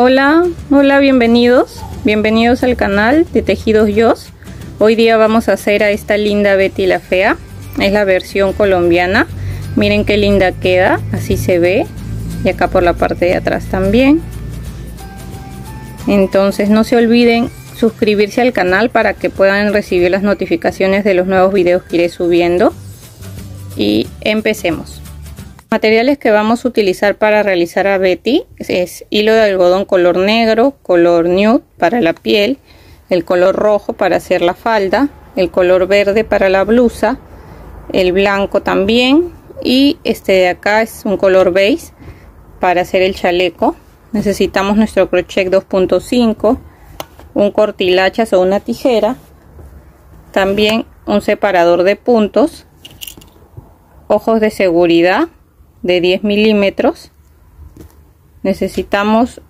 Hola, bienvenidos al canal de Tejidos Yoss. Hoy día vamos a hacer a esta linda Betty la Fea. Es la versión colombiana. Miren qué linda queda, así se ve. Y acá por la parte de atrás también. Entonces no se olviden suscribirse al canal para que puedan recibir las notificaciones de los nuevos videos que iré subiendo. Y empecemos. Materiales que vamos a utilizar para realizar a Betty es hilo de algodón color negro, color nude para la piel, el color rojo para hacer la falda, el color verde para la blusa, el blanco también, y este de acá es un color beige para hacer el chaleco. Necesitamos nuestro crochet 2.5, un cortilachas o una tijera, también un separador de puntos, ojos de seguridad de 10 milímetros. Necesitamos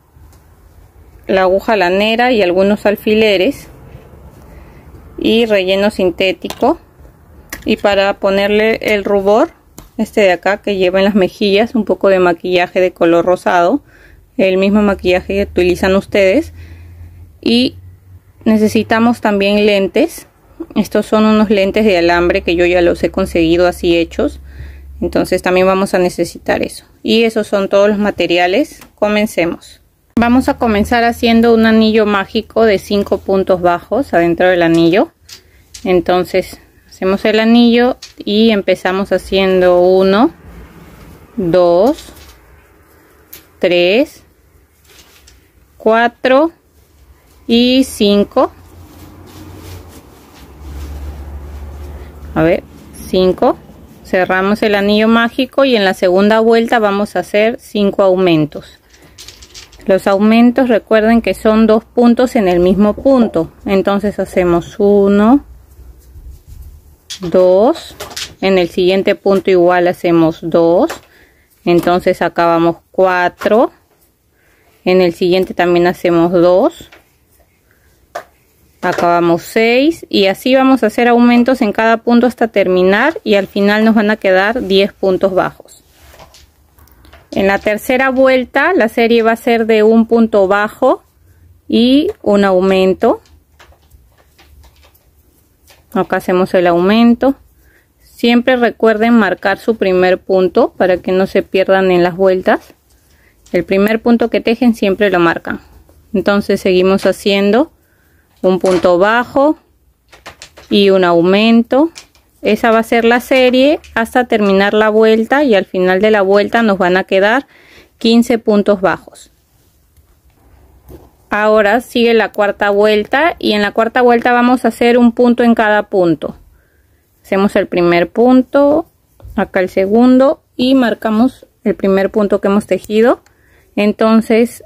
la aguja lanera y algunos alfileres y relleno sintético, y para ponerle el rubor, este de acá que lleva en las mejillas un poco de maquillaje de color rosado, el mismo maquillaje que utilizan ustedes. Y necesitamos también lentes. Estos son unos lentes de alambre que yo ya los he conseguido así hechos. Entonces también vamos a necesitar eso. Y esos son todos los materiales. Comencemos. Vamos a comenzar haciendo un anillo mágico de 5 puntos bajos adentro del anillo. Entonces hacemos el anillo y empezamos haciendo 1, 2, 3, 4 y 5. A ver, 5. Cerramos el anillo mágico y en la segunda vuelta vamos a hacer 5 aumentos. Los aumentos, recuerden que son 2 puntos en el mismo punto. Entonces hacemos 1, 2, en el siguiente punto igual hacemos 2. Entonces acá vamos 4. En el siguiente también hacemos 2. Acá vamos 6, y así vamos a hacer aumentos en cada punto hasta terminar, y al final nos van a quedar 10 puntos bajos. En la tercera vuelta la serie va a ser de un punto bajo y un aumento. Acá hacemos el aumento. Siempre recuerden marcar su primer punto para que no se pierdan en las vueltas. El primer punto que tejen siempre lo marcan. Entonces seguimos haciendo un punto bajo y un aumento. Esa va a ser la serie hasta terminar la vuelta, y al final de la vuelta nos van a quedar 15 puntos bajos. Ahora sigue la cuarta vuelta, y en la cuarta vuelta vamos a hacer un punto en cada punto. Hacemos el primer punto, acá el segundo, y marcamos el primer punto que hemos tejido. Entonces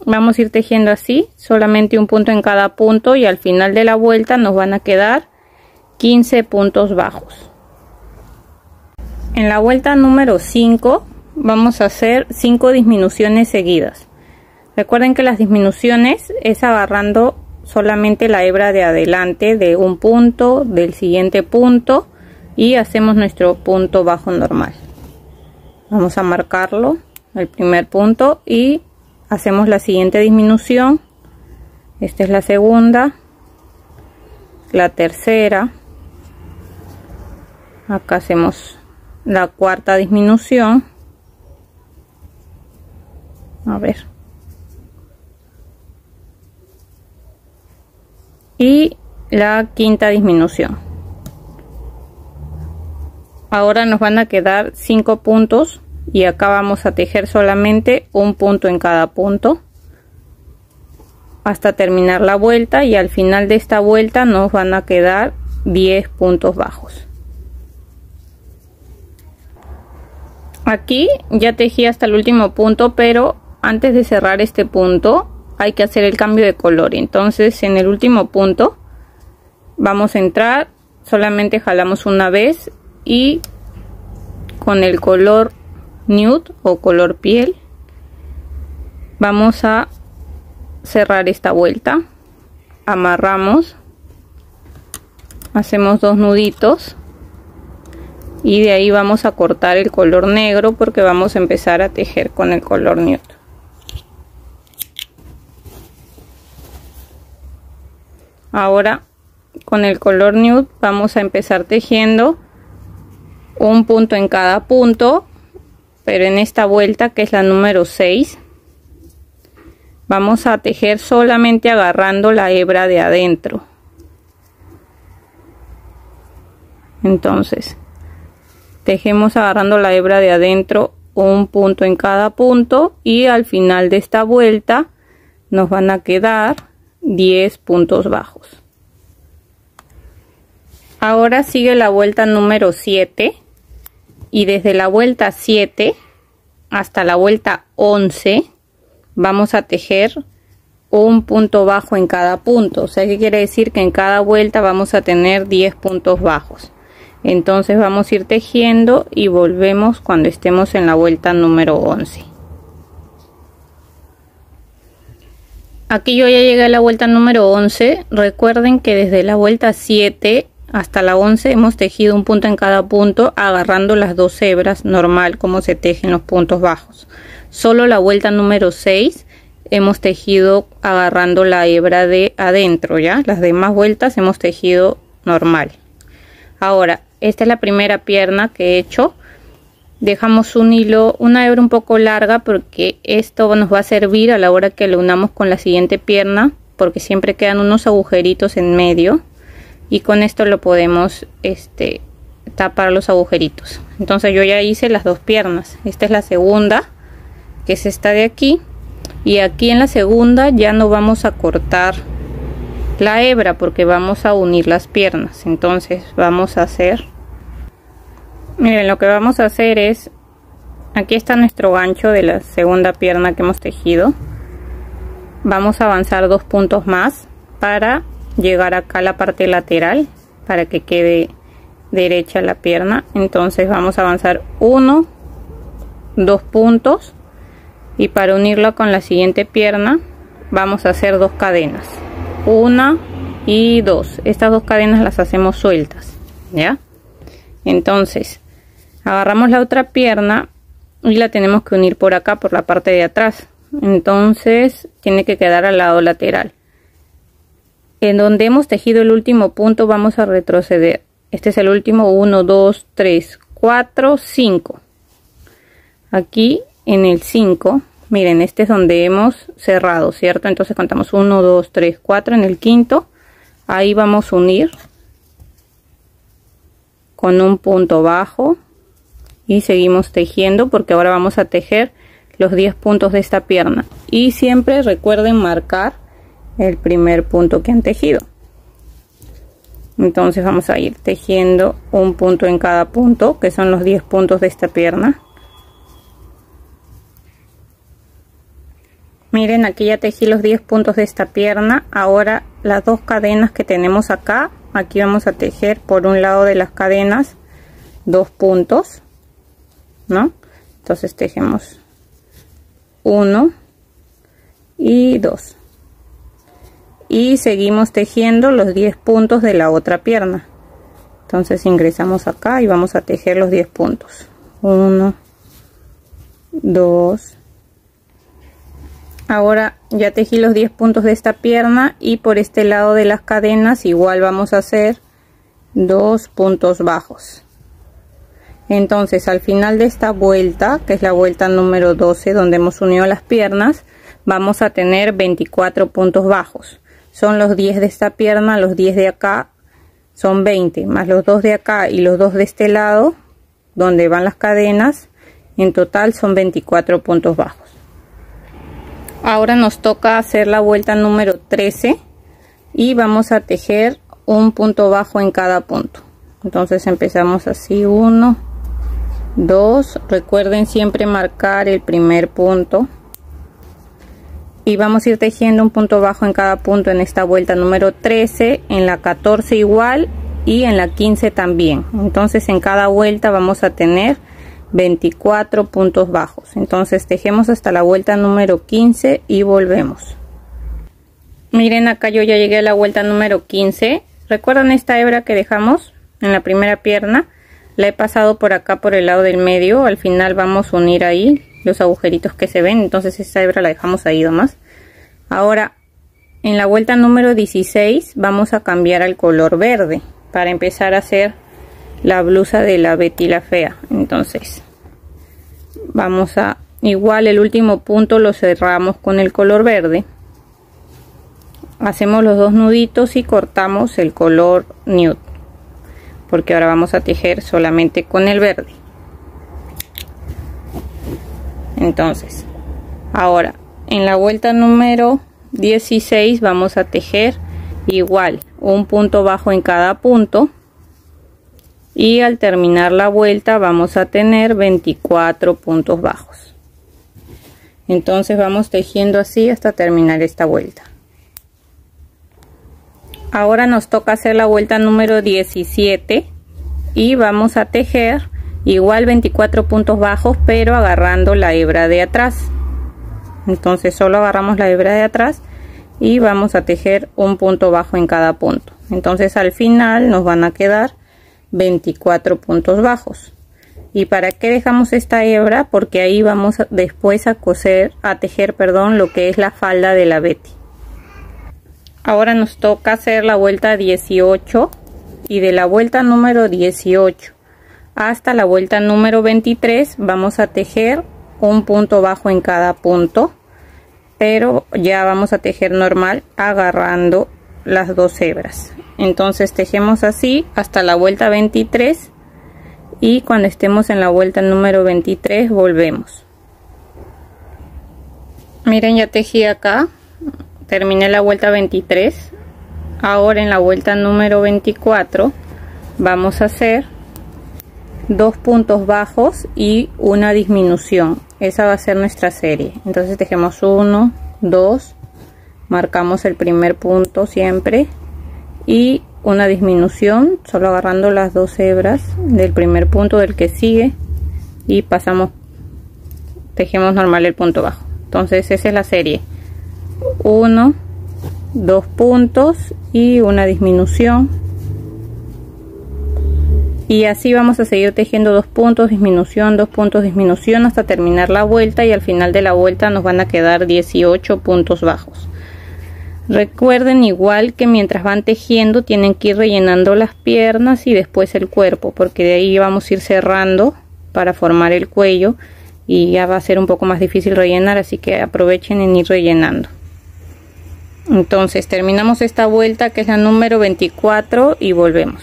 vamos a ir tejiendo así, solamente un punto en cada punto, y al final de la vuelta nos van a quedar 15 puntos bajos. En la vuelta número 5 vamos a hacer 5 disminuciones seguidas. Recuerden que las disminuciones es agarrando solamente la hebra de adelante de un punto, del siguiente punto, y hacemos nuestro punto bajo normal. Vamos a marcarlo, el primer punto, y hacemos la siguiente disminución. Esta es la segunda, la tercera, acá hacemos la cuarta disminución, a ver, y la quinta disminución. Ahora nos van a quedar 5 puntos, y acá vamos a tejer solamente un punto en cada punto hasta terminar la vuelta, y al final de esta vuelta nos van a quedar 10 puntos bajos. Aquí ya tejí hasta el último punto, pero antes de cerrar este punto hay que hacer el cambio de color. Entonces en el último punto vamos a entrar, solamente jalamos una vez, y con el color nude o color piel vamos a cerrar esta vuelta. Amarramos, hacemos 2 nuditos, y de ahí vamos a cortar el color negro porque vamos a empezar a tejer con el color nude. Ahora con el color nude vamos a empezar tejiendo un punto en cada punto, pero en esta vuelta, que es la número 6, vamos a tejer solamente agarrando la hebra de adentro. Entonces tejemos agarrando la hebra de adentro un punto en cada punto, y al final de esta vuelta nos van a quedar 10 puntos bajos. Ahora sigue la vuelta número 7, y desde la vuelta 7 hasta la vuelta 11 vamos a tejer un punto bajo en cada punto. O sea, que quiere decir que en cada vuelta vamos a tener 10 puntos bajos. Entonces vamos a ir tejiendo y volvemos cuando estemos en la vuelta número 11. Aquí yo ya llegué a la vuelta número 11. Recuerden que desde la vuelta 7 hasta la 11 hemos tejido un punto en cada punto agarrando las dos hebras, normal como se tejen los puntos bajos. Solo la vuelta número 6 hemos tejido agarrando la hebra de adentro, ya las demás vueltas hemos tejido normal. Ahora esta es la primera pierna que he hecho. Dejamos un hilo, una hebra un poco larga, porque esto nos va a servir a la hora que lo unamos con la siguiente pierna, porque siempre quedan unos agujeritos en medio, y con esto lo podemos tapar los agujeritos. Entonces yo ya hice las dos piernas. Esta es la segunda, que es esta de aquí, y aquí en la segunda ya no vamos a cortar la hebra porque vamos a unir las piernas. Entonces vamos a hacer, miren, lo que vamos a hacer es, aquí está nuestro gancho de la segunda pierna que hemos tejido. Vamos a avanzar 2 puntos más para llegar acá a la parte lateral, para que quede derecha la pierna. Entonces vamos a avanzar 1, 2 puntos, y para unirla con la siguiente pierna vamos a hacer 2 cadenas, 1 y 2. Estas 2 cadenas las hacemos sueltas, ¿ya? Entonces agarramos la otra pierna y la tenemos que unir por acá, por la parte de atrás. Entonces tiene que quedar al lado lateral. En donde hemos tejido el último punto vamos a retroceder. Este es el último, 1, 2, 3, 4, 5. Aquí en el 5, miren, este es donde hemos cerrado, ¿cierto? Entonces contamos 1, 2, 3, 4. En el quinto, ahí vamos a unir con un punto bajo y seguimos tejiendo, porque ahora vamos a tejer los 10 puntos de esta pierna. Y siempre recuerden marcar el primer punto que han tejido. Entonces vamos a ir tejiendo un punto en cada punto, que son los 10 puntos de esta pierna. Miren, aquí ya tejí los 10 puntos de esta pierna. Ahora las 2 cadenas que tenemos acá, aquí vamos a tejer por un lado de las cadenas 2 puntos, ¿no? Entonces tejemos 1 y 2. Y seguimos tejiendo los 10 puntos de la otra pierna. Entonces ingresamos acá y vamos a tejer los 10 puntos. 1, 2. Ahora ya tejí los 10 puntos de esta pierna, y por este lado de las cadenas igual vamos a hacer 2 puntos bajos. Entonces al final de esta vuelta, que es la vuelta número 12, donde hemos unido las piernas, vamos a tener 24 puntos bajos. Son los 10 de esta pierna, los 10 de acá son 20, más los 2 de acá y los 2 de este lado, donde van las cadenas. En total son 24 puntos bajos. Ahora nos toca hacer la vuelta número 13 y vamos a tejer un punto bajo en cada punto. Entonces empezamos así, 1, 2, recuerden siempre marcar el primer punto, y vamos a ir tejiendo un punto bajo en cada punto en esta vuelta número 13, en la 14 igual y en la 15 también. Entonces en cada vuelta vamos a tener 24 puntos bajos. Entonces tejemos hasta la vuelta número 15 y volvemos. Miren, acá yo ya llegué a la vuelta número 15. ¿Recuerdan esta hebra que dejamos en la primera pierna? La he pasado por acá, por el lado del medio. Al final vamos a unir ahí los agujeritos que se ven. Entonces esta hebra la dejamos ahí nomás. Ahora En la vuelta número 16 vamos a cambiar al color verde para empezar a hacer la blusa de la Betty la Fea. Entonces vamos a, igual el último punto lo cerramos con el color verde, hacemos los dos nuditos y cortamos el color nude, porque ahora vamos a tejer solamente con el verde. Entonces ahora en la vuelta número 16 vamos a tejer igual un punto bajo en cada punto, y al terminar la vuelta vamos a tener 24 puntos bajos. Entonces vamos tejiendo así hasta terminar esta vuelta. Ahora nos toca hacer la vuelta número 17 y vamos a tejer igual 24 puntos bajos, pero agarrando la hebra de atrás. Entonces solo agarramos la hebra de atrás y vamos a tejer un punto bajo en cada punto. Entonces al final nos van a quedar 24 puntos bajos. ¿Y para qué dejamos esta hebra? Porque ahí vamos después a tejer lo que es la falda de la Betty. Ahora nos toca hacer la vuelta 18, y de la vuelta número 18 hasta la vuelta número 23 vamos a tejer un punto bajo en cada punto, pero ya vamos a tejer normal agarrando las dos hebras. Entonces tejemos así hasta la vuelta 23, y cuando estemos en la vuelta número 23 volvemos. Miren, ya tejí acá, terminé la vuelta 23. Ahora en la vuelta número 24 vamos a hacer dos puntos bajos y una disminución. Esa va a ser nuestra serie. Entonces tejemos 1, 2, marcamos el primer punto siempre y una disminución, solo agarrando las dos hebras del primer punto del que sigue, y pasamos, tejemos normal el punto bajo. Entonces esa es la serie: 1, 2 puntos y una disminución, y así vamos a seguir tejiendo 2 puntos, disminución, 2 puntos, disminución, hasta terminar la vuelta, y al final de la vuelta nos van a quedar 18 puntos bajos. Recuerden igual que mientras van tejiendo tienen que ir rellenando las piernas y después el cuerpo, porque de ahí vamos a ir cerrando para formar el cuello y ya va a ser un poco más difícil rellenar, así que aprovechen en ir rellenando. Entonces terminamos esta vuelta, que es la número 24, y volvemos.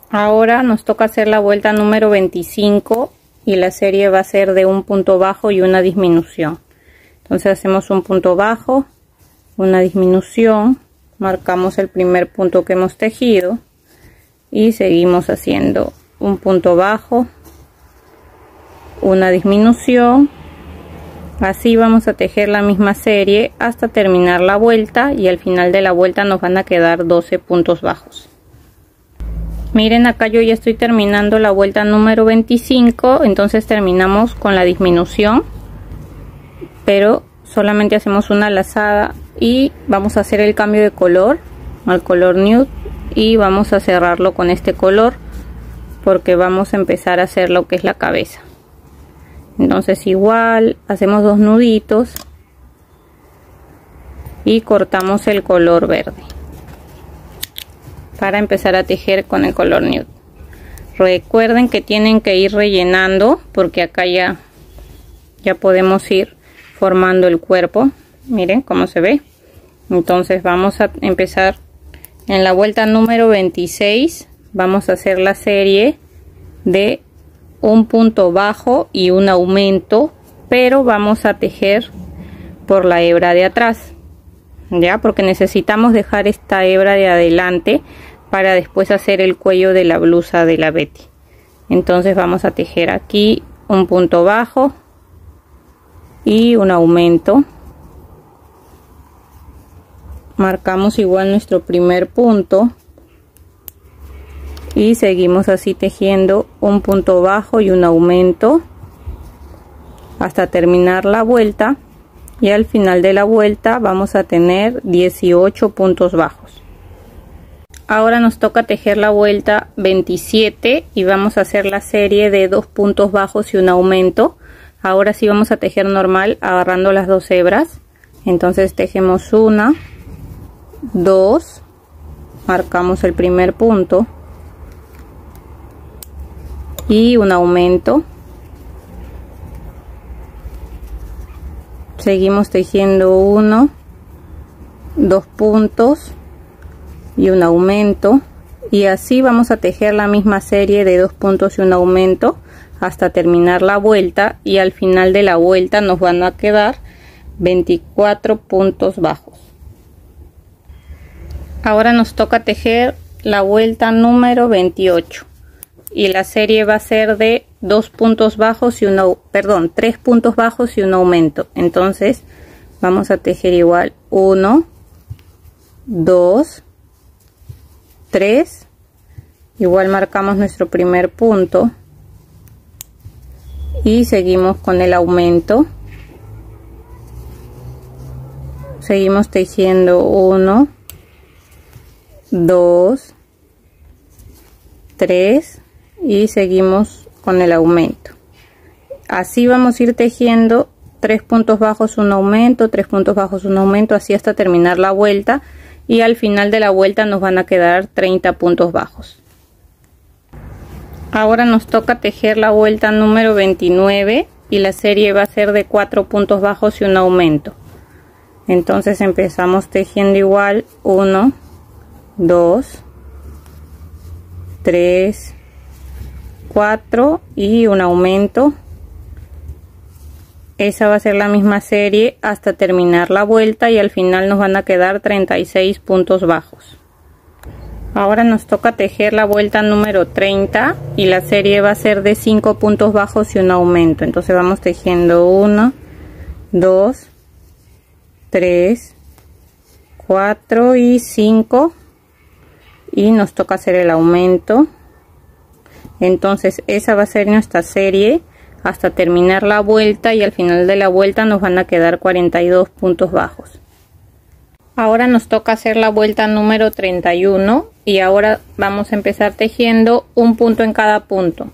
Ahora nos toca hacer la vuelta número 25, y la serie va a ser de un punto bajo y una disminución. Entonces hacemos un punto bajo, una disminución, marcamos el primer punto que hemos tejido y seguimos haciendo un punto bajo, una disminución. Así vamos a tejer la misma serie hasta terminar la vuelta, y al final de la vuelta nos van a quedar 12 puntos bajos. Miren, acá yo ya estoy terminando la vuelta número 25, entonces terminamos con la disminución, pero solamente hacemos una lazada y vamos a hacer el cambio de color al color nude, y vamos a cerrarlo con este color porque vamos a empezar a hacer lo que es la cabeza. Entonces igual hacemos dos nuditos y cortamos el color verde para empezar a tejer con el color nude. Recuerden que tienen que ir rellenando, porque acá ya podemos ir formando el cuerpo. Miren cómo se ve. Entonces vamos a empezar en la vuelta número 26. Vamos a hacer la serie de un punto bajo y un aumento, pero vamos a tejer por la hebra de atrás, ya, porque necesitamos dejar esta hebra de adelante para después hacer el cuello de la blusa de la Betty. Entonces vamos a tejer aquí un punto bajo y un aumento, marcamos igual nuestro primer punto y seguimos así tejiendo un punto bajo y un aumento hasta terminar la vuelta, y al final de la vuelta vamos a tener 18 puntos bajos. Ahora nos toca tejer la vuelta 27 y vamos a hacer la serie de 2 puntos bajos y un aumento. Ahora sí vamos a tejer normal agarrando las dos hebras Entonces tejemos 1, 2, marcamos el primer punto y un aumento. Seguimos tejiendo 1, 2 puntos y un aumento, y así vamos a tejer la misma serie de 2 puntos y un aumento hasta terminar la vuelta, y al final de la vuelta nos van a quedar 24 puntos bajos. Ahora nos toca tejer la vuelta número 28 y la serie va a ser de 2 puntos bajos y 3 puntos bajos y un aumento. Entonces vamos a tejer igual 1, 2, 3, igual marcamos nuestro primer punto y seguimos con el aumento. Seguimos tejiendo 1, 2, 3 y seguimos con el aumento. Así vamos a ir tejiendo 3 puntos bajos, un aumento, 3 puntos bajos, un aumento, así hasta terminar la vuelta, y al final de la vuelta nos van a quedar 30 puntos bajos. Ahora nos toca tejer la vuelta número 29 y la serie va a ser de 4 puntos bajos y un aumento. Entonces empezamos tejiendo igual 1, 2, 3, 4 y un aumento. Esa va a ser la misma serie hasta terminar la vuelta, y al final nos van a quedar 36 puntos bajos. Ahora nos toca tejer la vuelta número 30 y la serie va a ser de 5 puntos bajos y un aumento. Entonces vamos tejiendo 1, 2, 3, 4 y 5 y nos toca hacer el aumento. Entonces esa va a ser nuestra serie hasta terminar la vuelta, y al final de la vuelta nos van a quedar 42 puntos bajos. Ahora nos toca hacer la vuelta número 31 y ahora vamos a empezar tejiendo un punto en cada punto.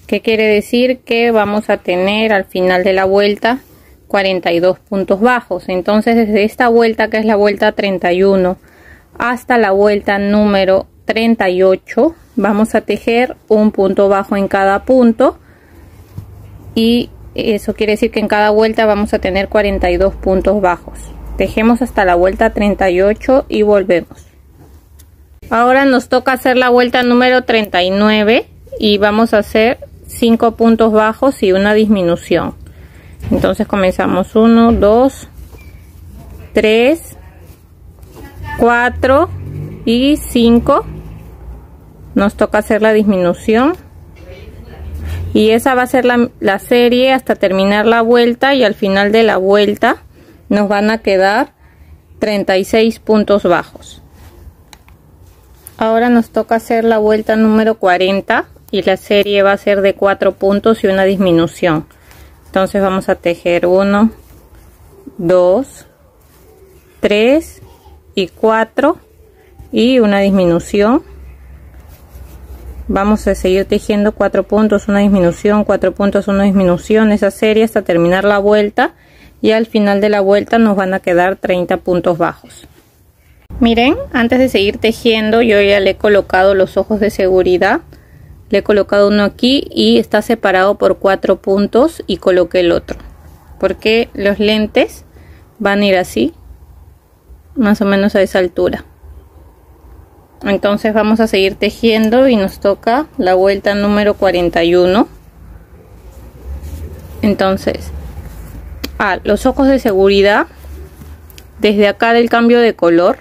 ¿Qué quiere decir? Que vamos a tener al final de la vuelta 42 puntos bajos. Entonces desde esta vuelta, que es la vuelta 31, hasta la vuelta número 38 vamos a tejer un punto bajo en cada punto, y eso quiere decir que en cada vuelta vamos a tener 42 puntos bajos. Tejemos hasta la vuelta 38 y volvemos. Ahora nos toca hacer la vuelta número 39 y vamos a hacer 5 puntos bajos y una disminución. Entonces comenzamos 1, 2, 3, 4 y 5. Nos toca hacer la disminución y esa va a ser la serie hasta terminar la vuelta, y al final de la vuelta nos van a quedar 36 puntos bajos. Ahora nos toca hacer la vuelta número 40 y la serie va a ser de 4 puntos y una disminución. Entonces vamos a tejer 1, 2, 3 y 4 y una disminución. Vamos a seguir tejiendo 4 puntos, una disminución, 4 puntos, una disminución, esa serie hasta terminar la vuelta, y al final de la vuelta nos van a quedar 30 puntos bajos. Miren, antes de seguir tejiendo yo ya le he colocado los ojos de seguridad. Le he colocado uno aquí y está separado por 4 puntos, y coloqué el otro porque los lentes van a ir así, más o menos a esa altura. Entonces vamos a seguir tejiendo y nos toca la vuelta número 41. Entonces los ojos de seguridad, desde acá del cambio de color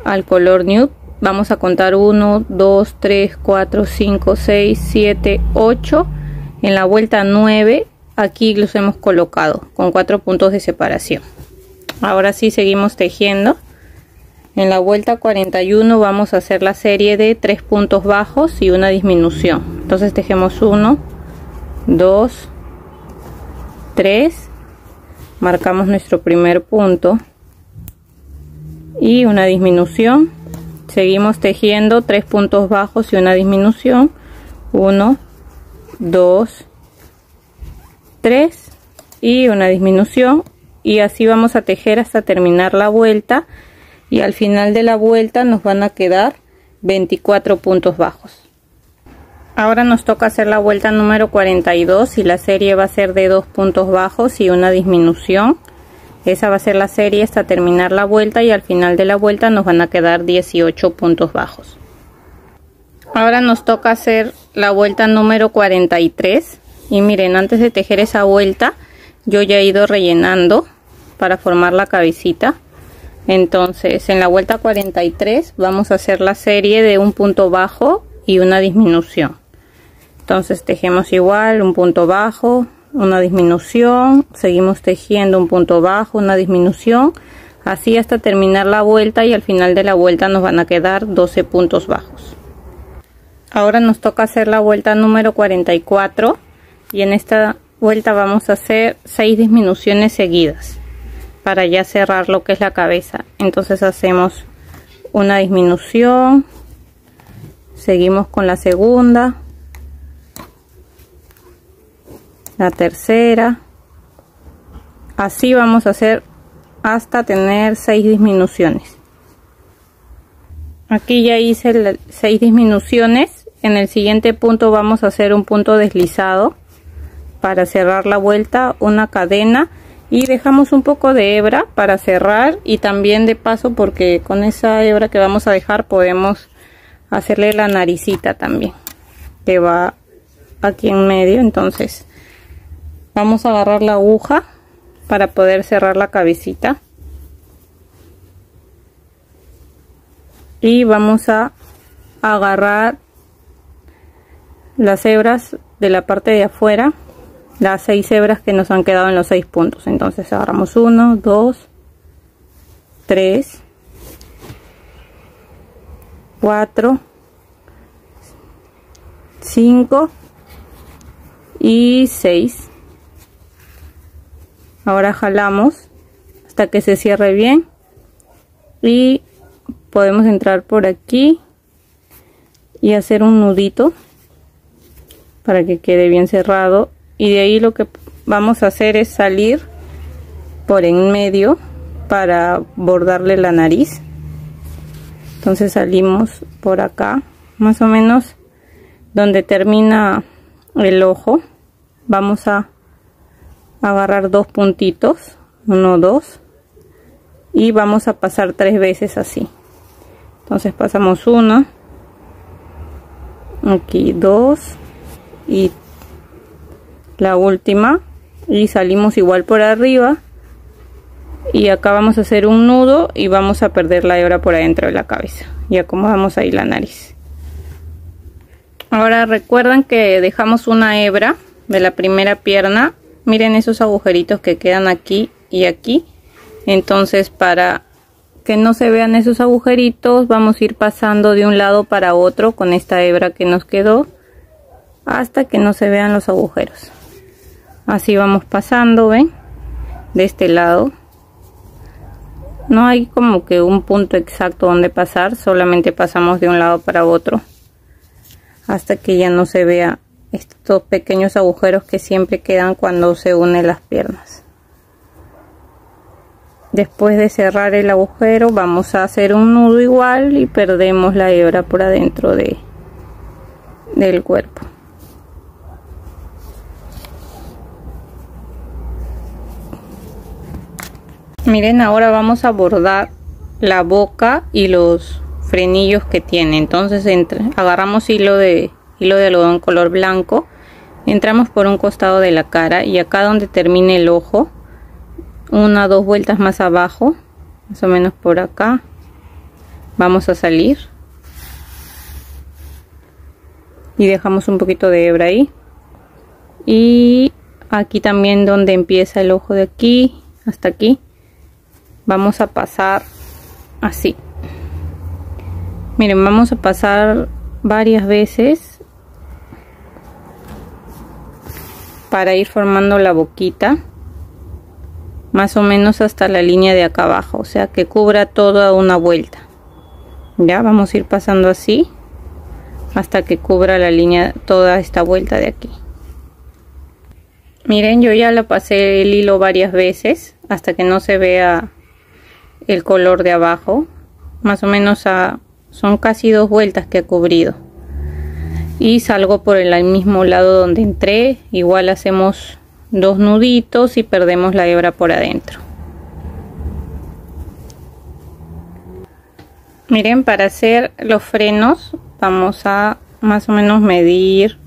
al color nude, vamos a contar 1, 2, 3, 4, 5, 6, 7, 8. En la vuelta 9 aquí los hemos colocado con 4 puntos de separación. Ahora sí seguimos tejiendo. En la vuelta 41 vamos a hacer la serie de 3 puntos bajos y una disminución. Entonces tejemos 1, 2, 3, marcamos nuestro primer punto y una disminución. Seguimos tejiendo 3 puntos bajos y una disminución. 1, 2, 3 y una disminución. y así vamos a tejer hasta terminar la vuelta, y al final de la vuelta nos van a quedar 24 puntos bajos. Ahora nos toca hacer la vuelta número 42 y la serie va a ser de 2 puntos bajos y una disminución. Esa va a ser la serie hasta terminar la vuelta, y al final de la vuelta nos van a quedar 18 puntos bajos. Ahora nos toca hacer la vuelta número 43, y miren, antes de tejer esa vuelta yo ya he ido rellenando para formar la cabecita. Entonces en la vuelta 43 vamos a hacer la serie de un punto bajo y una disminución. Entonces tejemos igual un punto bajo, una disminución, seguimos tejiendo un punto bajo, una disminución, así hasta terminar la vuelta, y al final de la vuelta nos van a quedar 12 puntos bajos. Ahora nos toca hacer la vuelta número 44, y en esta vuelta vamos a hacer 6 disminuciones seguidas para ya cerrar lo que es la cabeza. Entonces hacemos una disminución, seguimos con la segunda, la tercera, así vamos a hacer hasta tener 6 disminuciones. Aquí ya hice 6 disminuciones. En el siguiente punto vamos a hacer un punto deslizado para cerrar la vuelta, una cadena, y dejamos un poco de hebra para cerrar, y también de paso porque con esa hebra que vamos a dejar podemos hacerle la naricita también, que va aquí en medio. Entonces vamos a agarrar la aguja para poder cerrar la cabecita, y vamos a agarrar las hebras de la parte de afuera, las 6 hebras que nos han quedado en los 6 puntos. Entonces agarramos 1, 2, 3, 4, 5 y 6. Ahora jalamos hasta que se cierre bien, y podemos entrar por aquí y hacer un nudito para que quede bien cerrado, y de ahí lo que vamos a hacer es salir por en medio para bordarle la nariz. Entonces salimos por acá, más o menos donde termina el ojo. Vamos a agarrar 2 puntitos, 1, 2, y vamos a pasar 3 veces así. Entonces pasamos 1, aquí 2, y la última, y salimos igual por arriba, y acá vamos a hacer un nudo y vamos a perder la hebra por adentro de la cabeza, y acomodamos ahí la nariz. Ahora recuerdan que dejamos una hebra de la primera pierna. Miren esos agujeritos que quedan aquí y aquí. Entonces, para que no se vean esos agujeritos, vamos a ir pasando de un lado para otro con esta hebra que nos quedó hasta que no se vean los agujeros. Así vamos pasando, ¿ven? De este lado. No hay como que un punto exacto donde pasar, solamente pasamos de un lado para otro hasta que ya no se vea estos pequeños agujeros que siempre quedan cuando se unen las piernas. Después de cerrar el agujero vamos a hacer un nudo igual y perdemos la hebra por adentro del cuerpo. Miren, ahora vamos a bordar la boca y los frenillos que tiene. Entonces agarramos hilo de algodón color blanco, entramos por un costado de la cara, y acá donde termine el ojo, 1 o 2 vueltas más abajo, más o menos por acá, vamos a salir y dejamos un poquito de hebra ahí, y aquí también donde empieza el ojo, de aquí hasta aquí vamos a pasar así. Miren, vamos a pasar varias veces para ir formando la boquita, más o menos hasta la línea de acá abajo, o sea que cubra toda una vuelta. Ya vamos a ir pasando así hasta que cubra la línea, toda esta vuelta de aquí. Miren, yo ya lo pasé el hilo varias veces hasta que no se vea el color de abajo. Más o menos son casi 2 vueltas que he cubrido. Y salgo por el mismo lado donde entré. Igual hacemos 2 nuditos y perdemos la hebra por adentro. Miren, para hacer los frenos vamos a más o menos medir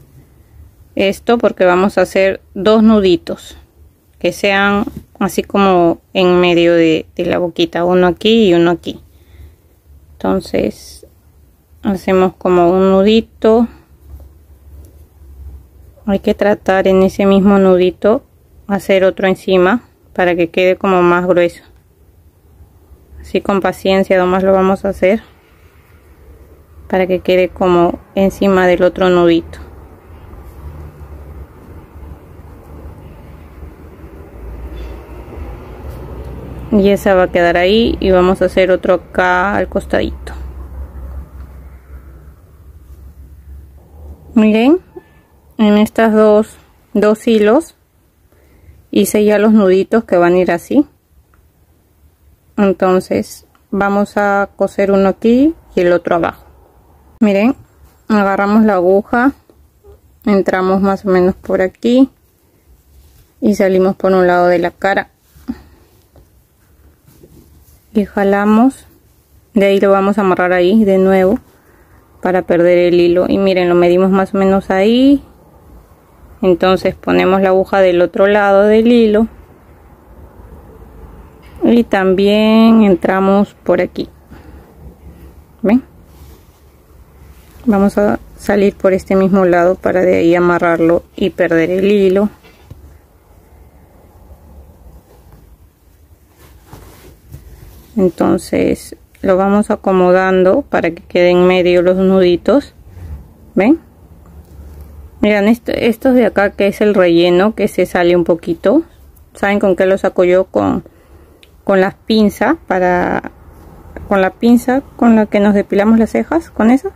esto, porque vamos a hacer 2 nuditos que sean así como en medio de la boquita, uno aquí y uno aquí. Entonces hacemos como un nudito. Hay que tratar en ese mismo nudito hacer otro encima para que quede como más grueso. Así con paciencia nomás lo vamos a hacer para que quede como encima del otro nudito. Y esa va a quedar ahí y vamos a hacer otro acá al costadito. Miren, en estas dos hilos hice ya los nuditos que van a ir así. Entonces vamos a coser uno aquí y el otro abajo. Miren, agarramos la aguja, entramos más o menos por aquí y salimos por un lado de la cara y jalamos. De ahí lo vamos a amarrar ahí de nuevo para perder el hilo. Y miren, lo medimos más o menos ahí. Entonces ponemos la aguja del otro lado del hilo y también entramos por aquí. ¿Ven? Vamos a salir por este mismo lado para de ahí amarrarlo y perder el hilo. Entonces lo vamos acomodando para que queden en medio los nuditos. ¿Ven? Miren, estos de acá, que es el relleno, que se sale un poquito. ¿Saben con qué lo saco yo? Con las pinzas, con la pinza con la que nos depilamos las cejas, con esa.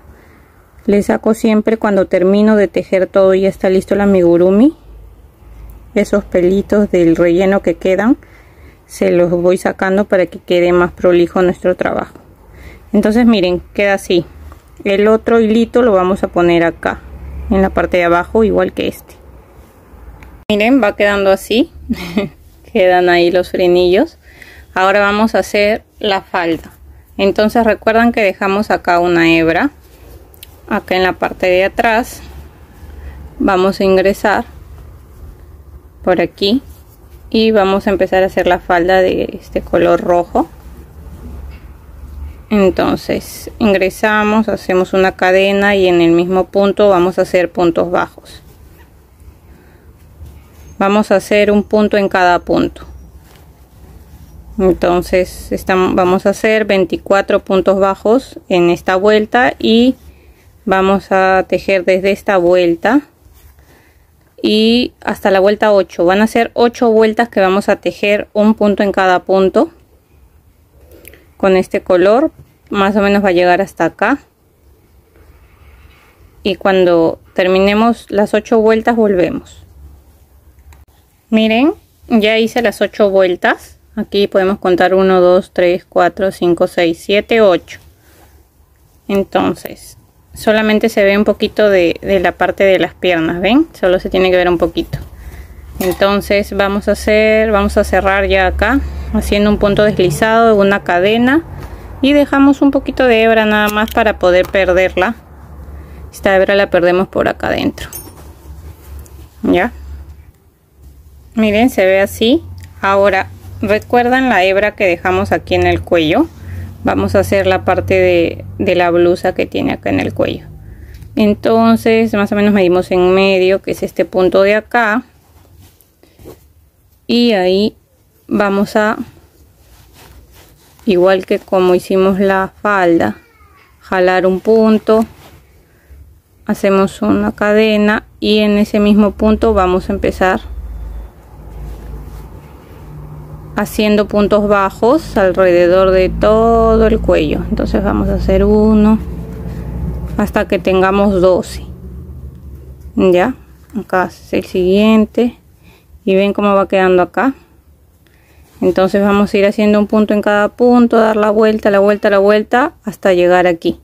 Le saco siempre cuando termino de tejer todo y ya está listo el amigurumi. Esos pelitos del relleno que quedan, se los voy sacando para que quede más prolijo nuestro trabajo. Entonces miren, queda así. El otro hilito lo vamos a poner acá en la parte de abajo, igual que este. Miren, va quedando así. Quedan ahí los frenillos. Ahora vamos a hacer la falda. Entonces recuerdan que dejamos acá una hebra. Acá en la parte de atrás vamos a ingresar por aquí y vamos a empezar a hacer la falda de este color rojo. Entonces ingresamos, hacemos una cadena y en el mismo punto vamos a hacer puntos bajos. Vamos a hacer un punto en cada punto. Entonces vamos a hacer 24 puntos bajos en esta vuelta y vamos a tejer desde esta vuelta y hasta la vuelta 8. Van a ser 8 vueltas que vamos a tejer un punto en cada punto. Con este color más o menos va a llegar hasta acá. Y cuando terminemos las 8 vueltas volvemos. Miren, ya hice las 8 vueltas. Aquí podemos contar 1, 2, 3, 4, 5, 6, 7, 8. Entonces solamente se ve un poquito de la parte de las piernas, ¿ven? Solo se tiene que ver un poquito. Entonces vamos a cerrar ya acá haciendo un punto deslizado, una cadena, y dejamos un poquito de hebra nada más para poder perderla. Esta hebra la perdemos por acá adentro. Ya, miren, se ve así. Ahora recuerdan la hebra que dejamos aquí en el cuello. Vamos a hacer la parte de la blusa que tiene acá en el cuello. Entonces más o menos medimos en medio, que es este punto de acá, y ahí vamos a, igual que como hicimos la falda, jalar un punto, hacemos una cadena y en ese mismo punto vamos a empezar haciendo puntos bajos alrededor de todo el cuello. Entonces vamos a hacer uno hasta que tengamos 12. Ya, acá es el siguiente y ven cómo va quedando acá. Entonces vamos a ir haciendo un punto en cada punto, dar la vuelta, la vuelta, la vuelta hasta llegar aquí.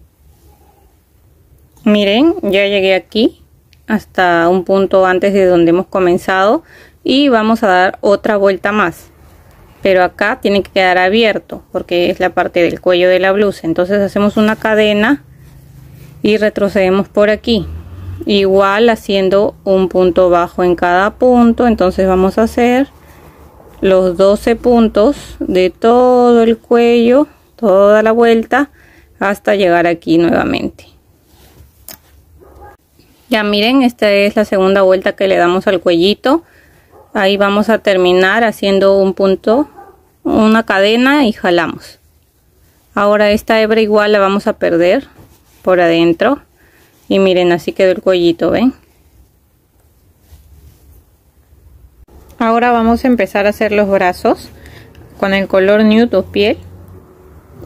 Miren, ya llegué aquí hasta un punto antes de donde hemos comenzado y vamos a dar otra vuelta más, pero acá tiene que quedar abierto porque es la parte del cuello de la blusa. Entonces hacemos una cadena y retrocedemos por aquí, igual haciendo un punto bajo en cada punto. Entonces vamos a hacer los 12 puntos de todo el cuello, toda la vuelta hasta llegar aquí nuevamente. Ya miren, esta es la segunda vuelta que le damos al cuellito. Ahí vamos a terminar haciendo un punto, una cadena y jalamos. Ahora esta hebra igual la vamos a perder por adentro y miren, así quedó el cuellito, ¿ven? Ahora vamos a empezar a hacer los brazos con el color nude o piel.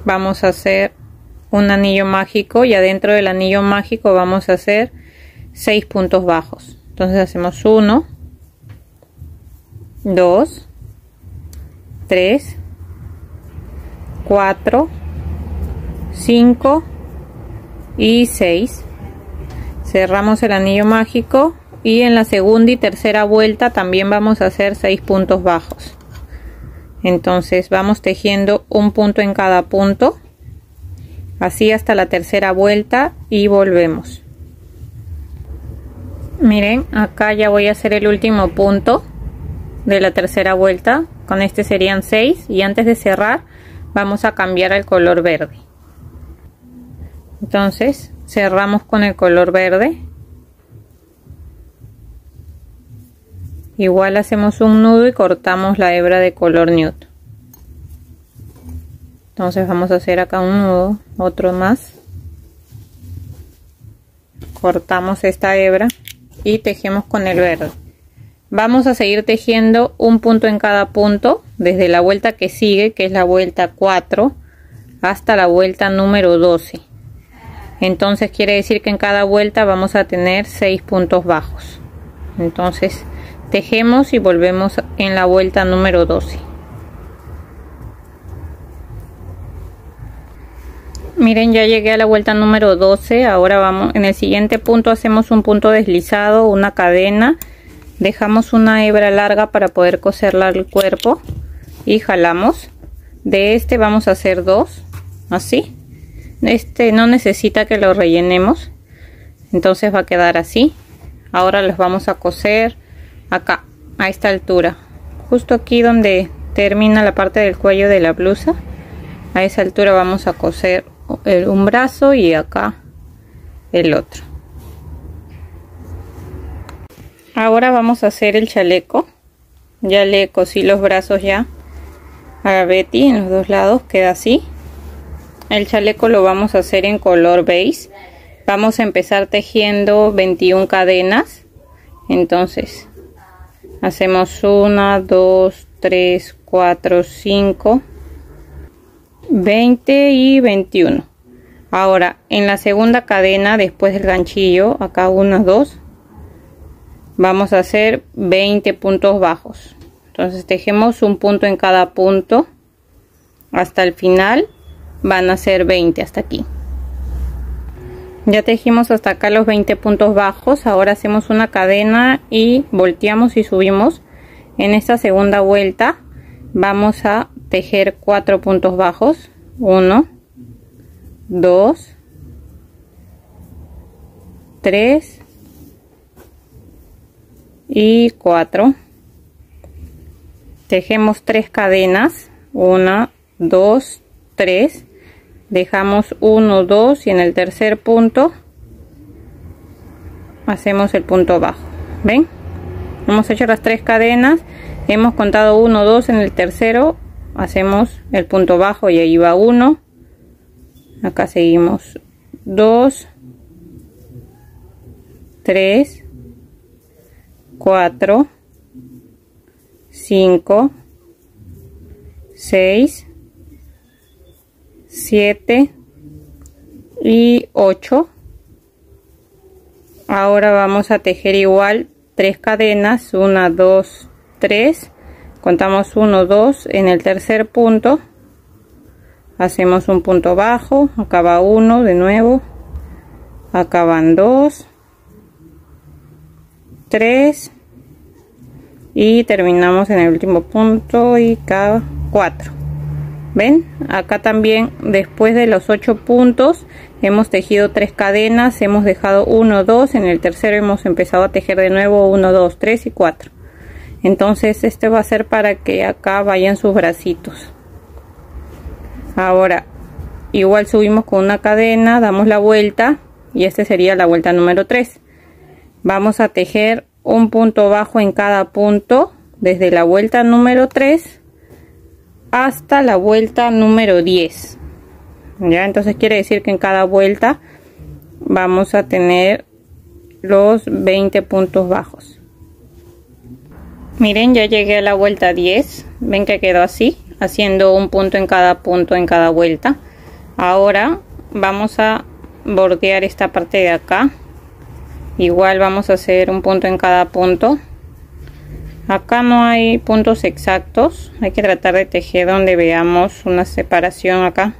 Vamos a hacer un anillo mágico y adentro del anillo mágico vamos a hacer 6 puntos bajos. Entonces hacemos 1, 2, 3, 4, 5 y 6. Cerramos el anillo mágico y en la segunda y tercera vuelta también vamos a hacer 6 puntos bajos. Entonces vamos tejiendo un punto en cada punto, así hasta la tercera vuelta y volvemos. Miren, acá ya voy a hacer el último punto de la tercera vuelta. Con este serían 6 y antes de cerrar vamos a cambiar al color verde. Entonces cerramos con el color verde. Igual hacemos un nudo y cortamos la hebra de color nude. Entonces vamos a hacer acá un nudo, otro más. Cortamos esta hebra y tejemos con el verde. Vamos a seguir tejiendo un punto en cada punto desde la vuelta que sigue, que es la vuelta 4, hasta la vuelta número 12. Entonces quiere decir que en cada vuelta vamos a tener 6 puntos bajos. Entonces tejemos y volvemos en la vuelta número 12. Miren, ya llegué a la vuelta número 12. Ahora vamos, en el siguiente punto hacemos un punto deslizado, una cadena, dejamos una hebra larga para poder coserla al cuerpo y jalamos. De este vamos a hacer 2, así. Este no necesita que lo rellenemos, entonces va a quedar así. Ahora los vamos a coser acá, a esta altura, justo aquí donde termina la parte del cuello de la blusa. A esa altura vamos a coser un brazo y acá el otro. Ahora vamos a hacer el chaleco. Ya le cosí los brazos ya a Betty en los dos lados, queda así. El chaleco lo vamos a hacer en color beige. Vamos a empezar tejiendo 21 cadenas. Entonces hacemos 1, 2, 3, 4, 5, 20 y 21. Ahora en la segunda cadena, después del ganchillo, acá 1, 2, vamos a hacer 20 puntos bajos. Entonces tejemos un punto en cada punto hasta el final. Van a ser 20 hasta aquí. Ya tejimos hasta acá los 20 puntos bajos. Ahora hacemos una cadena y volteamos y subimos. En esta segunda vuelta vamos a tejer 4 puntos bajos. 1, 2, 3 y 4. Tejemos 3 cadenas. 1, 2, 3. Dejamos 1, 2 y en el tercer punto hacemos el punto bajo. ¿Ven? Hemos hecho las 3 cadenas, hemos contado 1, 2, en el tercero hacemos el punto bajo y ahí va 1. Acá seguimos 2, 3, 4, 5, 6, 7 y 8. Ahora vamos a tejer igual 3 cadenas, 1, 2, 3, contamos 1, 2, en el tercer punto hacemos un punto bajo, acá va 1 de nuevo, acá van 2, 3 y terminamos en el último punto y acá 4. ¿Ven? Acá también después de los 8 puntos hemos tejido 3 cadenas, hemos dejado 1, 2, en el tercero hemos empezado a tejer de nuevo 1, 2, 3 y 4. Entonces este va a ser para que acá vayan sus bracitos. Ahora igual subimos con una cadena, damos la vuelta y esta sería la vuelta número 3. Vamos a tejer un punto bajo en cada punto desde la vuelta número 3 hasta la vuelta número 10. Ya, entonces quiere decir que en cada vuelta vamos a tener los 20 puntos bajos. Miren, ya llegué a la vuelta 10. Ven que quedó así, haciendo un punto en cada vuelta. Ahora vamos a bordear esta parte de acá. Igual vamos a hacer un punto en cada punto. Acá no hay puntos exactos, hay que tratar de tejer donde veamos una separación acá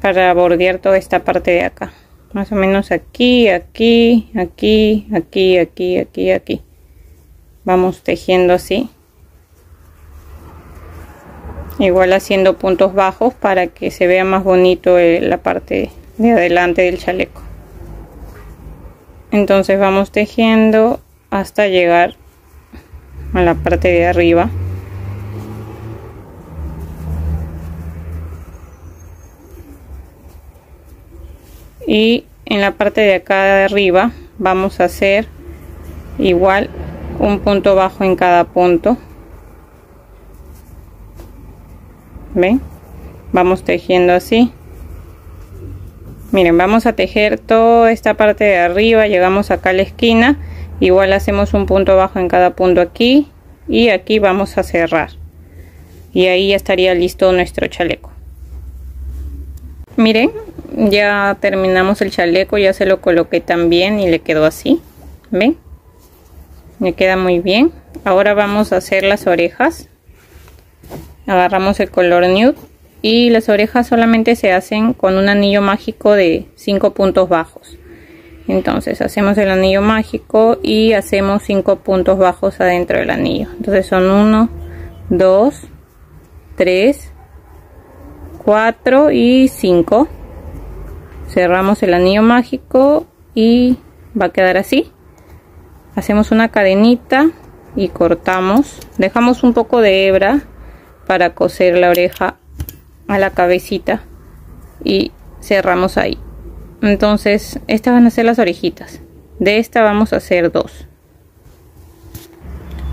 para bordear toda esta parte de acá, más o menos aquí, aquí, aquí, aquí, aquí, aquí, aquí. Vamos tejiendo así, igual haciendo puntos bajos para que se vea más bonito la parte de adelante del chaleco. Entonces vamos tejiendo hasta llegar a la parte de arriba. Y en la parte de acá de arriba vamos a hacer igual un punto bajo en cada punto. ¿Ven? Vamos tejiendo así. Miren, vamos a tejer toda esta parte de arriba, llegamos acá a la esquina, igual hacemos un punto bajo en cada punto aquí y aquí vamos a cerrar y ahí ya estaría listo nuestro chaleco. Miren, ya terminamos el chaleco, ya se lo coloqué también y le quedó así. ¿Ven? Me queda muy bien. Ahora vamos a hacer las orejas. Agarramos el color nude y las orejas solamente se hacen con un anillo mágico de 5 puntos bajos. Entonces hacemos el anillo mágico y hacemos 5 puntos bajos adentro del anillo. Entonces son 1, 2, 3, 4 y 5. Cerramos el anillo mágico y va a quedar así. Hacemos una cadenita y cortamos. Dejamos un poco de hebra para coser la oreja a la cabecita y cerramos ahí. Entonces estas van a ser las orejitas. De esta vamos a hacer 2.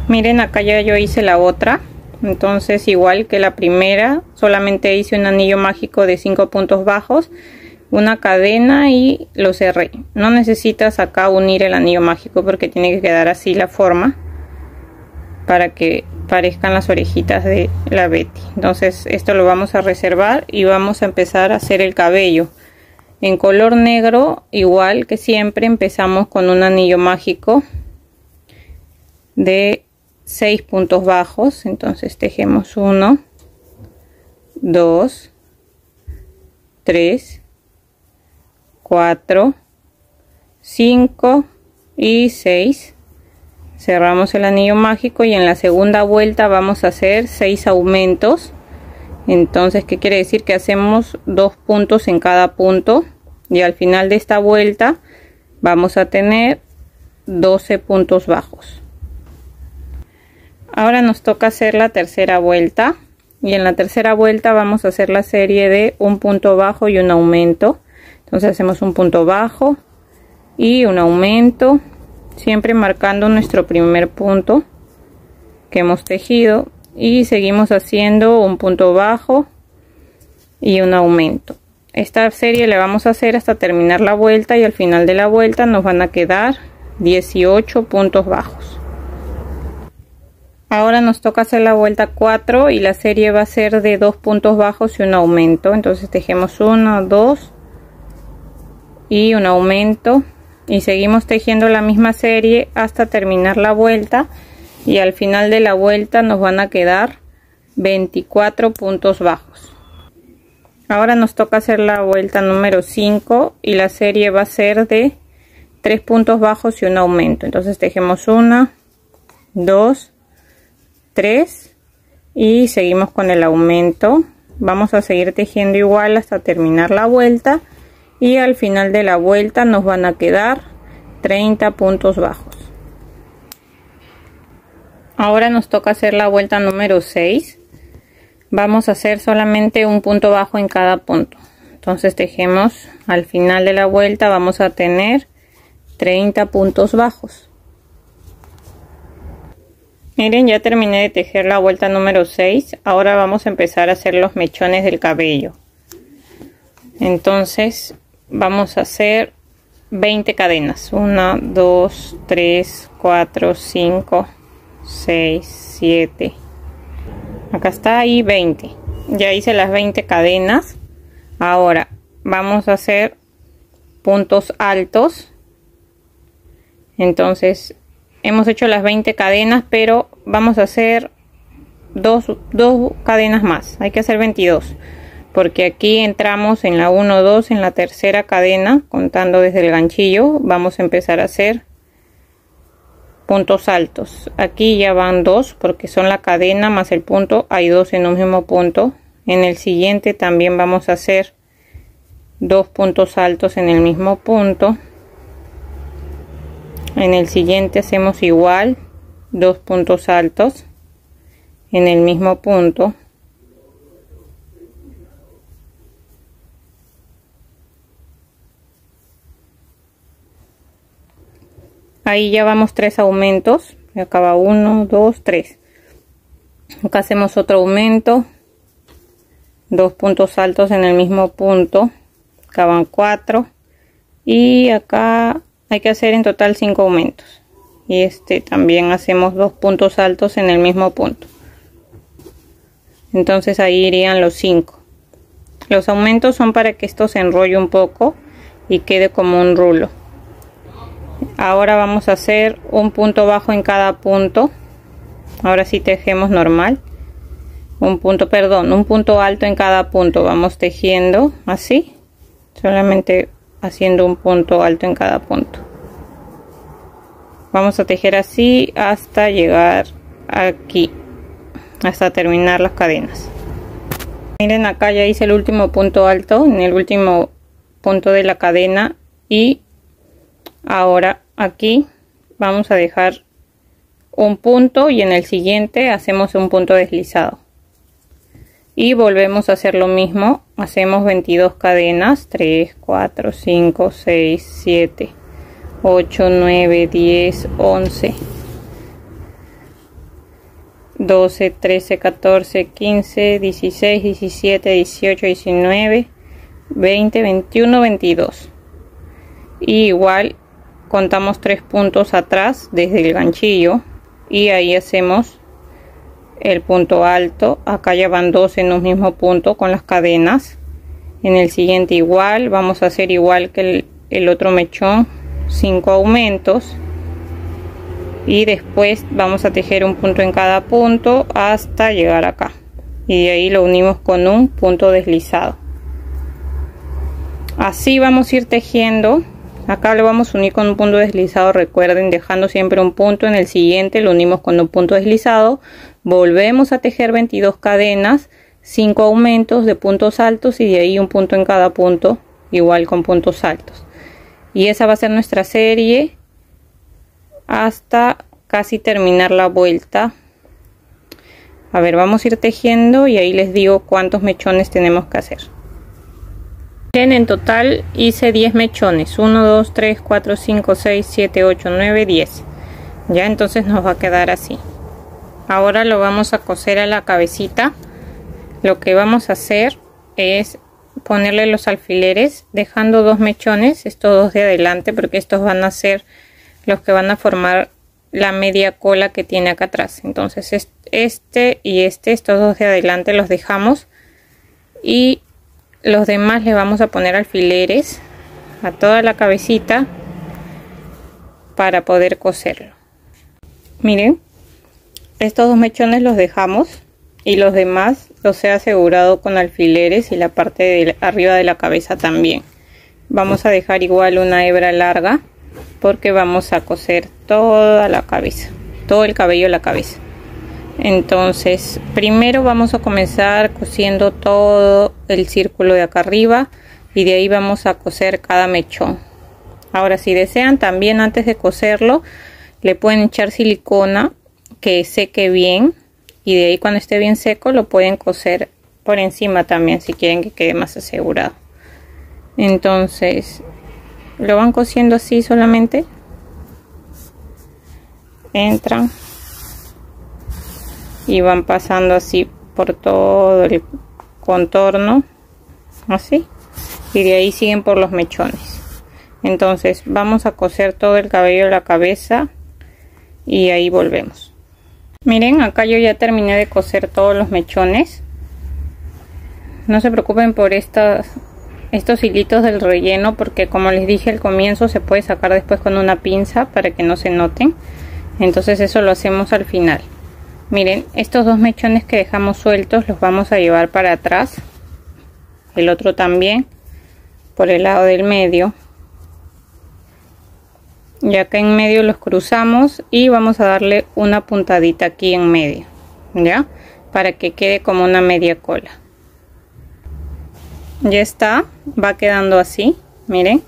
Miren, acá ya yo hice la otra. Entonces igual que la primera, solamente hice un anillo mágico de 5 puntos bajos, una cadena y lo cerré. No necesitas acá unir el anillo mágico porque tiene que quedar así la forma para que parezcan las orejitas de la Betty. Entonces esto lo vamos a reservar y vamos a empezar a hacer el cabello en color negro. Igual que siempre empezamos con un anillo mágico de 6 puntos bajos. Entonces tejemos 1, 2, 3, 4, 5 y 6. Cerramos el anillo mágico y en la segunda vuelta vamos a hacer 6 aumentos. Entonces, ¿qué quiere decir? Que hacemos 2 puntos en cada punto y al final de esta vuelta vamos a tener 12 puntos bajos. Ahora nos toca hacer la tercera vuelta y en la tercera vuelta vamos a hacer la serie de un punto bajo y un aumento. Entonces hacemos un punto bajo y un aumento, siempre marcando nuestro primer punto que hemos tejido y seguimos haciendo un punto bajo y un aumento. Esta serie la vamos a hacer hasta terminar la vuelta y al final de la vuelta nos van a quedar 18 puntos bajos. Ahora nos toca hacer la vuelta 4 y la serie va a ser de 2 puntos bajos y un aumento. Entonces tejemos 1, 2 y un aumento y seguimos tejiendo la misma serie hasta terminar la vuelta y al final de la vuelta nos van a quedar 24 puntos bajos. Ahora nos toca hacer la vuelta número 5 y la serie va a ser de 3 puntos bajos y un aumento. Entonces tejemos 1, 2, 3 y seguimos con el aumento. Vamos a seguir tejiendo igual hasta terminar la vuelta y al final de la vuelta nos van a quedar 30 puntos bajos. Ahora nos toca hacer la vuelta número 6. Vamos a hacer solamente un punto bajo en cada punto. Entonces tejemos al final de la vuelta, vamos a tener 30 puntos bajos. Miren, ya terminé de tejer la vuelta número 6. Ahora vamos a empezar a hacer los mechones del cabello. Entonces vamos a hacer 20 cadenas. 1, 2, 3, 4, 5, 6, 7. Acá está ahí 20. Ya hice las 20 cadenas. Ahora vamos a hacer puntos altos. Entonces hemos hecho las 20 cadenas, pero vamos a hacer dos cadenas más. Hay que hacer 22 porque aquí entramos en la 1, 2, en la tercera cadena, contando desde el ganchillo. Vamos a empezar a hacer puntos altos. Aquí ya van 2 porque son la cadena más el punto, hay 2 en un mismo punto. En el siguiente también vamos a hacer 2 puntos altos en el mismo punto. En el siguiente hacemos igual 2 puntos altos en el mismo punto. Ahí ya vamos 3 aumentos. Acá va 1, 2, 3. Acá hacemos otro aumento. 2 puntos altos en el mismo punto. Acá van 4. Y acá hay que hacer en total 5 aumentos. Y este también hacemos 2 puntos altos en el mismo punto. Entonces ahí irían los 5. Los aumentos son para que esto se enrolle un poco y quede como un rulo. Ahora vamos a hacer un punto bajo en cada punto. Ahora sí tejemos normal. Un punto alto en cada punto. Vamos tejiendo así. Solamente haciendo un punto alto en cada punto. Vamos a tejer así hasta llegar aquí. Hasta terminar las cadenas. Miren, acá ya hice el último punto alto en el último punto de la cadena. Y ahora aquí vamos a dejar un punto y en el siguiente hacemos un punto deslizado y volvemos a hacer lo mismo. Hacemos 22 cadenas, 3, 4, 5, 6, 7, 8, 9, 10, 11, 12, 13, 14, 15, 16, 17, 18, 19, 20, 21, 22. Y igual contamos 3 puntos atrás desde el ganchillo y ahí hacemos el punto alto. Acá ya van 2 en un mismo punto con las cadenas. En el siguiente igual, vamos a hacer igual que el otro mechón, 5 aumentos y después vamos a tejer un punto en cada punto hasta llegar acá y de ahí lo unimos con un punto deslizado. Así vamos a ir tejiendo. Acá lo vamos a unir con un punto deslizado, recuerden, dejando siempre un punto. En el siguiente lo unimos con un punto deslizado. Volvemos a tejer 22 cadenas, 5 aumentos de puntos altos y de ahí un punto en cada punto, igual con puntos altos. Y esa va a ser nuestra serie hasta casi terminar la vuelta. A ver, vamos a ir tejiendo y ahí les digo cuántos mechones tenemos que hacer. En total hice 10 mechones, 1, 2, 3, 4, 5, 6, 7, 8, 9, 10. Ya, entonces nos va a quedar así. Ahora lo vamos a coser a la cabecita. Lo que vamos a hacer es ponerle los alfileres dejando 2 mechones, estos 2 de adelante, porque estos van a ser los que van a formar la media cola que tiene acá atrás. Entonces este y estos 2 de adelante los dejamos y los demás le vamos a poner alfileres a toda la cabecita para poder coserlo. Miren, estos dos mechones los dejamos y los demás los he asegurado con alfileres y la parte de arriba de la cabeza también. Vamos a dejar igual una hebra larga porque vamos a coser toda la cabeza, todo el cabello de la cabeza. Entonces primero vamos a comenzar cosiendo todo el círculo de acá arriba y de ahí vamos a coser cada mechón. Ahora, si desean, también antes de coserlo le pueden echar silicona que seque bien y de ahí cuando esté bien seco lo pueden coser por encima también si quieren que quede más asegurado. Entonces lo van cosiendo así solamente, entran y van pasando así por todo el contorno, así, y de ahí siguen por los mechones. Entonces vamos a coser todo el cabello de la cabeza y ahí volvemos. Miren, acá yo ya terminé de coser todos los mechones. No se preocupen por estos hilitos del relleno porque, como les dije al comienzo, se puede sacar después con una pinza para que no se noten. Entonces eso lo hacemos al final. Miren, estos dos mechones que dejamos sueltos los vamos a llevar para atrás, el otro también por el lado del medio, y acá en medio los cruzamos y vamos a darle una puntadita aquí en medio, ya, para que quede como una media cola. Ya está, va quedando así. Miren,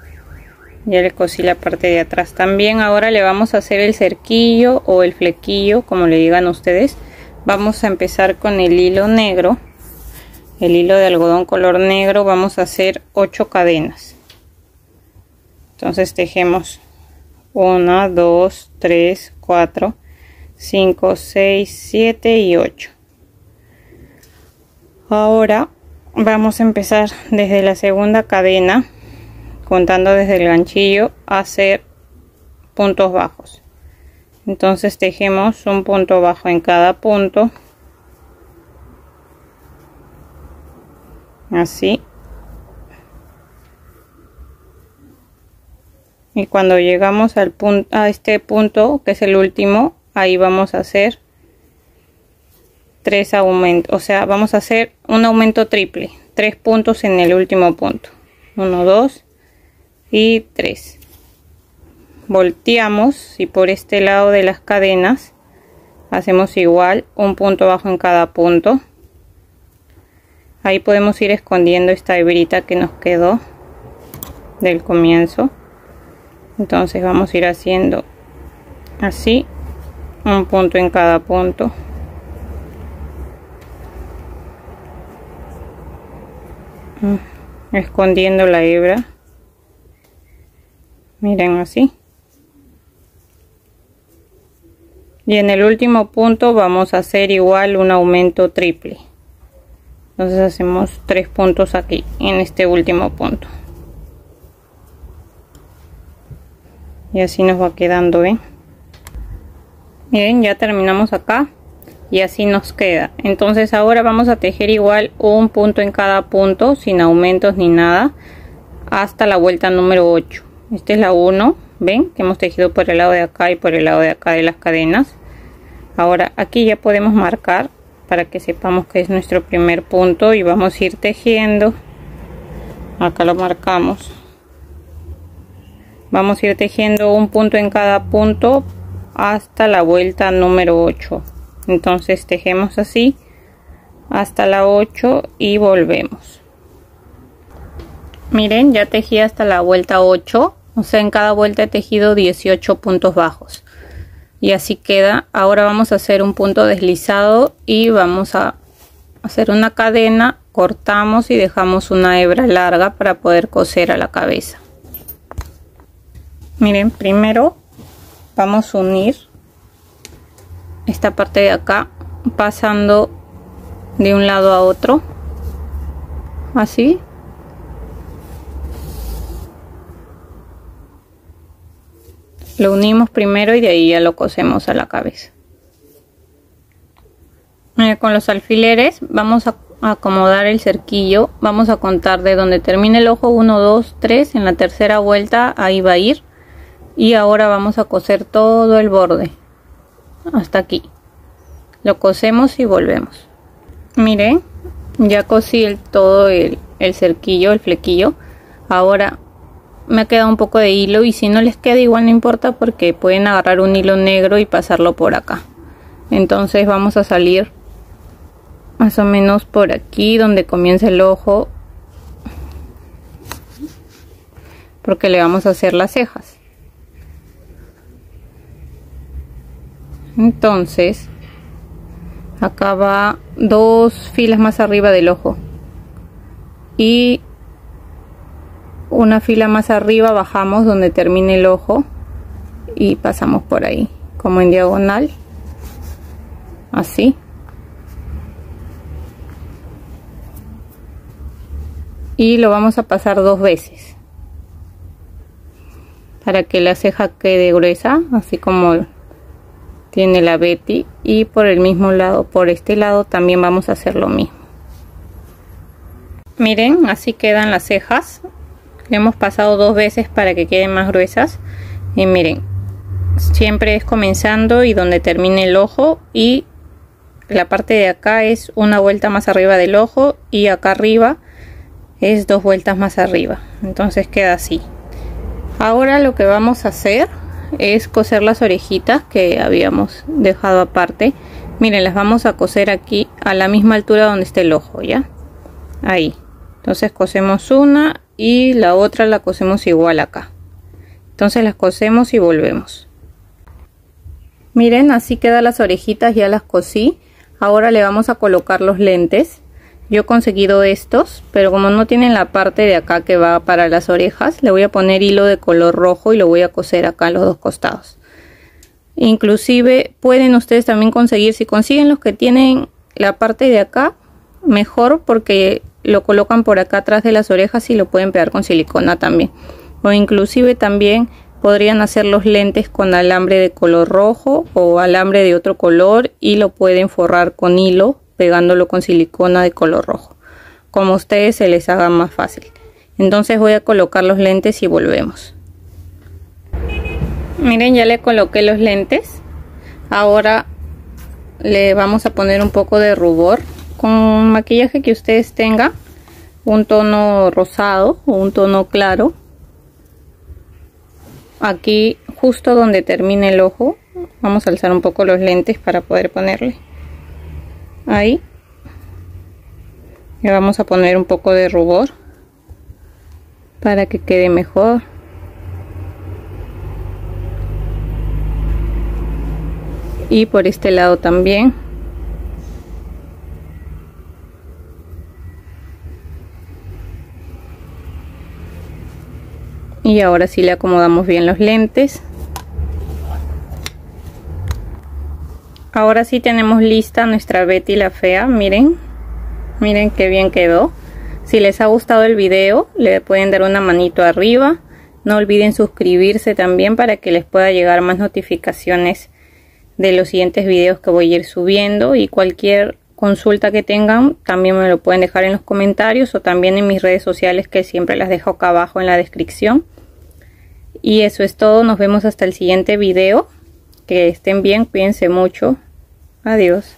ya le cosí la parte de atrás también. Ahora le vamos a hacer el cerquillo o el flequillo, como le digan ustedes. Vamos a empezar con el hilo negro, el hilo de algodón color negro. Vamos a hacer 8 cadenas. Entonces tejemos 1, 2, 3, 4, 5, 6, 7 y 8. Ahora vamos a empezar desde la segunda cadena, contando desde el ganchillo, a hacer puntos bajos. Entonces tejemos un punto bajo en cada punto, así, y cuando llegamos al punto, a este punto que es el último, ahí vamos a hacer 3 aumentos, o sea, vamos a hacer un aumento triple, 3 puntos en el último punto, 1, 2 y 3. Volteamos y por este lado de las cadenas hacemos igual un punto bajo en cada punto. Ahí podemos ir escondiendo esta hebrita que nos quedó del comienzo. Entonces vamos a ir haciendo así, un punto en cada punto. Escondiendo la hebra. Miren, así. Y en el último punto vamos a hacer igual un aumento triple. Entonces hacemos 3 puntos aquí en este último punto. Y así nos va quedando, ¿ven? Miren, ya terminamos acá y así nos queda. Entonces ahora vamos a tejer igual un punto en cada punto, sin aumentos ni nada, hasta la vuelta número 8. Esta es la 1, ven que hemos tejido por el lado de acá y por el lado de acá de las cadenas. Ahora aquí ya podemos marcar para que sepamos que es nuestro primer punto y vamos a ir tejiendo. Acá lo marcamos. Vamos a ir tejiendo un punto en cada punto hasta la vuelta número 8. Entonces tejemos así hasta la 8 y volvemos. Miren, ya tejí hasta la vuelta 8, o sea, en cada vuelta he tejido 18 puntos bajos y así queda. Ahora vamos a hacer un punto deslizado y vamos a hacer una cadena, cortamos y dejamos una hebra larga para poder coser a la cabeza. Miren, primero vamos a unir esta parte de acá pasando de un lado a otro, así. Lo unimos primero y de ahí ya lo cosemos a la cabeza. Con los alfileres vamos a acomodar el cerquillo. Vamos a contar de donde termine el ojo 1, 2, 3. En la tercera vuelta ahí va a ir. Y ahora vamos a coser todo el borde hasta aquí. Lo cosemos y volvemos. Miren, ya cosí todo el cerquillo, el flequillo. Ahora me ha quedado un poco de hilo, y si no les queda igual no importa, porque pueden agarrar un hilo negro y pasarlo por acá. Entonces vamos a salir más o menos por aquí donde comienza el ojo, porque le vamos a hacer las cejas. Entonces acá va 2 filas más arriba del ojo, y una fila más arriba bajamos donde termine el ojo y pasamos por ahí como en diagonal, así. Y lo vamos a pasar 2 veces para que la ceja quede gruesa, así como tiene la Betty. Y por el mismo lado, por este lado también vamos a hacer lo mismo. Miren, así quedan las cejas. Le hemos pasado 2 veces para que queden más gruesas. Y miren, siempre es comenzando y donde termine el ojo, y la parte de acá es una vuelta más arriba del ojo, y acá arriba es 2 vueltas más arriba. Entonces queda así. Ahora lo que vamos a hacer es coser las orejitas que habíamos dejado aparte. Miren, las vamos a coser aquí a la misma altura donde esté el ojo, ¿ya? Ahí. Entonces cosemos una y la otra la cosemos igual acá. Entonces las cosemos y volvemos. Miren, así quedan las orejitas, ya las cosí. Ahora le vamos a colocar los lentes. Yo he conseguido estos, pero como no tienen la parte de acá que va para las orejas, le voy a poner hilo de color rojo y lo voy a coser acá en los 2 costados. Inclusive pueden ustedes también conseguir, si consiguen los que tienen la parte de acá, mejor, porque lo colocan por acá atrás de las orejas y lo pueden pegar con silicona también. O inclusive también podrían hacer los lentes con alambre de color rojo o alambre de otro color, y lo pueden forrar con hilo pegándolo con silicona de color rojo, como a ustedes se les haga más fácil. Entonces voy a colocar los lentes y volvemos. Miren, ya le coloqué los lentes. Ahora le vamos a poner un poco de rubor con maquillaje que ustedes tengan, un tono rosado o un tono claro. Aquí justo donde termine el ojo vamos a alzar un poco los lentes para poder ponerle ahí. Le vamos a poner un poco de rubor para que quede mejor. Y por este lado también. Y ahora sí le acomodamos bien los lentes. Ahora sí tenemos lista nuestra Betty la Fea. Miren, miren qué bien quedó. Si les ha gustado el video, le pueden dar una manito arriba. No olviden suscribirse también para que les pueda llegar más notificaciones de los siguientes videos que voy a ir subiendo. Y cualquier consulta que tengan también me lo pueden dejar en los comentarios, o también en mis redes sociales, que siempre las dejo acá abajo en la descripción. Y eso es todo. Nos vemos hasta el siguiente video. Que estén bien, cuídense mucho. Adiós.